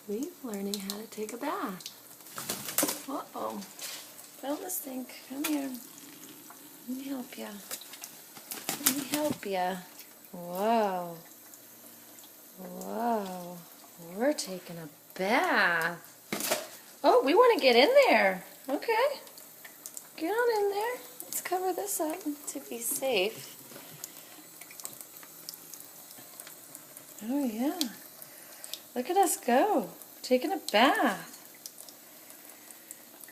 Leaf learning how to take a bath. Uh-oh. Fell in the sink. Come here. Let me help ya. Let me help ya. Whoa. Whoa. We're taking a bath. Oh, we want to get in there. Okay. Get on in there. Let's cover this up to be safe. Oh, yeah. Look at us go. Taking a bath.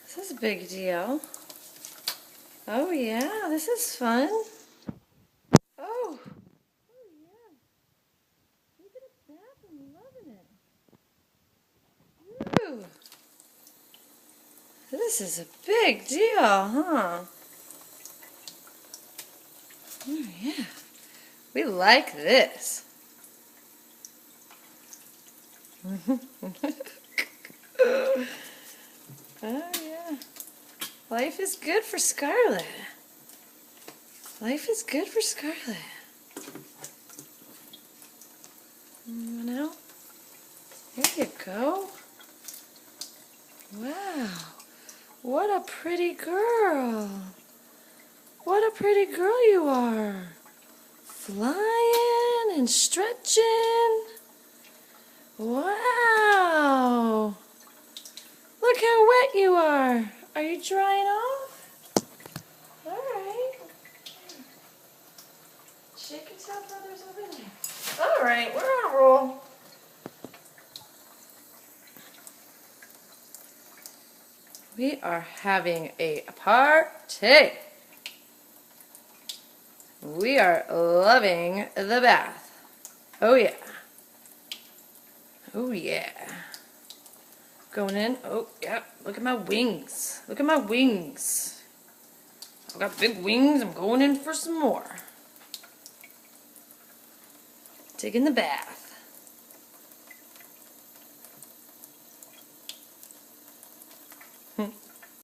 This is a big deal. Oh, yeah. This is fun. Oh. Oh, yeah. Taking a bath and loving it. Woo. This is a big deal, huh? Oh, yeah. We like this. Oh, yeah. Life is good for Scarlett. Life is good for Scarlett. You know? There you go. Wow. What a pretty girl. What a pretty girl you are. Flying and stretching. Wow. Look how wet you are. Are you drying off? All right. Shake and tell brothers over there. All right, we're on a roll. We are having a party. We are loving the bath. Oh yeah. Oh yeah. Going in. Oh yeah. Look at my wings. Look at my wings. I've got big wings. I'm going in for some more. Taking the bath.